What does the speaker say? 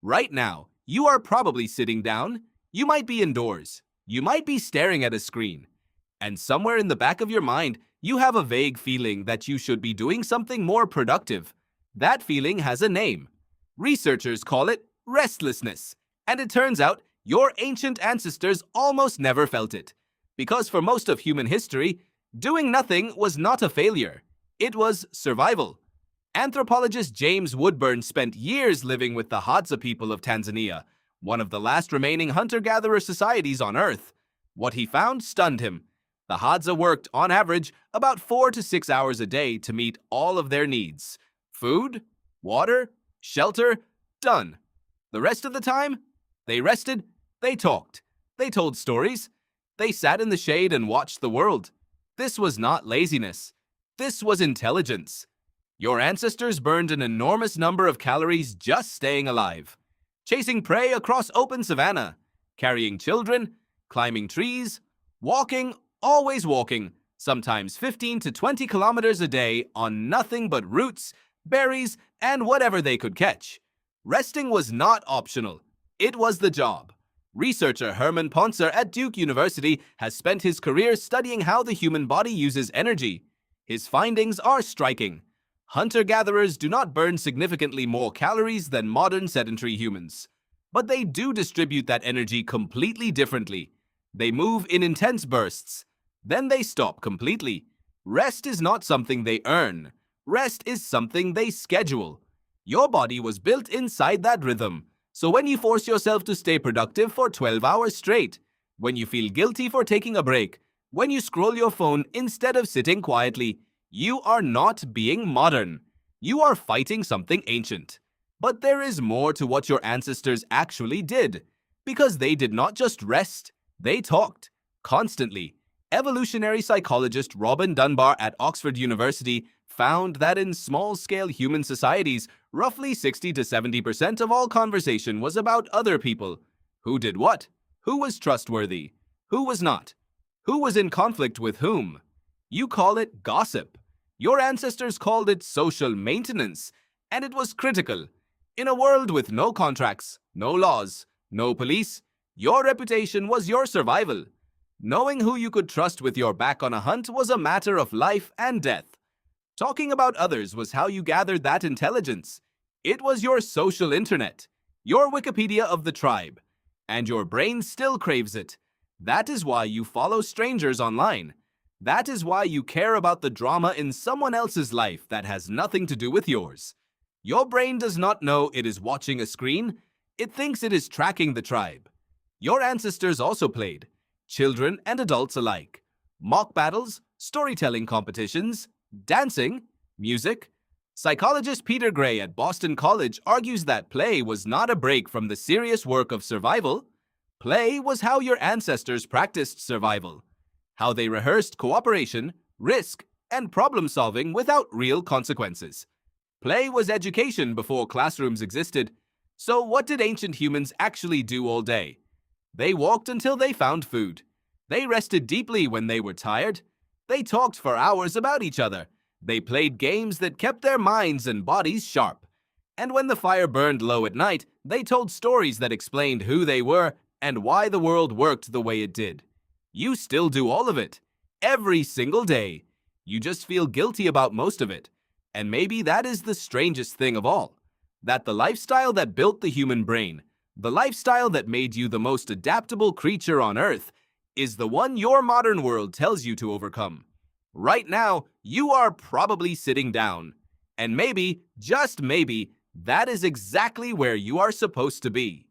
Right now, you are probably sitting down. You might be indoors. You might be staring at a screen. And somewhere in the back of your mind, you have a vague feeling that you should be doing something more productive. That feeling has a name. Researchers call it restlessness. And it turns out your ancient ancestors almost never felt it. Because for most of human history, doing nothing was not a failure. It was survival. Anthropologist James Woodburn spent years living with the Hadza people of Tanzania, one of the last remaining hunter-gatherer societies on Earth. What he found stunned him. The Hadza worked, on average, about 4 to 6 hours a day to meet all of their needs. Food, water, shelter, done. The rest of the time, they rested, they talked, they told stories, they sat in the shade and watched the world. This was not laziness. This was intelligence. Your ancestors burned an enormous number of calories just staying alive, chasing prey across open savanna, carrying children, climbing trees, walking, always walking, sometimes 15 to 20 kilometers a day on nothing but roots, berries, and whatever they could catch. Resting was not optional. It was the job. Researcher Herman Ponzer at Duke University has spent his career studying how the human body uses energy. His findings are striking. Hunter-gatherers do not burn significantly more calories than modern sedentary humans. But they do distribute that energy completely differently. They move in intense bursts. Then they stop completely. Rest is not something they earn. Rest is something they schedule. Your body was built inside that rhythm. So when you force yourself to stay productive for 12 hours straight, when you feel guilty for taking a break, when you scroll your phone instead of sitting quietly, you are not being modern. You are fighting something ancient. But there is more to what your ancestors actually did, because they did not just rest, they talked, constantly. Evolutionary psychologist Robin Dunbar at Oxford University found that in small-scale human societies, roughly 60 to 70% of all conversation was about other people. Who did what? Who was trustworthy? Who was not? Who was in conflict with whom? You call it gossip. Your ancestors called it social maintenance, and it was critical. In a world with no contracts, no laws, no police, your reputation was your survival. Knowing who you could trust with your back on a hunt was a matter of life and death. Talking about others was how you gathered that intelligence. It was your social internet, your Wikipedia of the tribe, and your brain still craves it. That is why you follow strangers online. That is why you care about the drama in someone else's life that has nothing to do with yours. Your brain does not know it is watching a screen. It thinks it is tracking the tribe. Your ancestors also played, children and adults alike. Mock battles, storytelling competitions, dancing, music. Psychologist Peter Gray at Boston College argues that play was not a break from the serious work of survival. Play was how your ancestors practiced survival, how they rehearsed cooperation, risk, and problem-solving without real consequences. Play was education before classrooms existed. So what did ancient humans actually do all day? They walked until they found food. They rested deeply when they were tired. They talked for hours about each other. They played games that kept their minds and bodies sharp. And when the fire burned low at night, they told stories that explained who they were and why the world worked the way it did. You still do all of it, every single day. You just feel guilty about most of it. And maybe that is the strangest thing of all, that the lifestyle that built the human brain, the lifestyle that made you the most adaptable creature on Earth, is the one your modern world tells you to overcome. Right now, you are probably sitting down. And maybe, just maybe, that is exactly where you are supposed to be.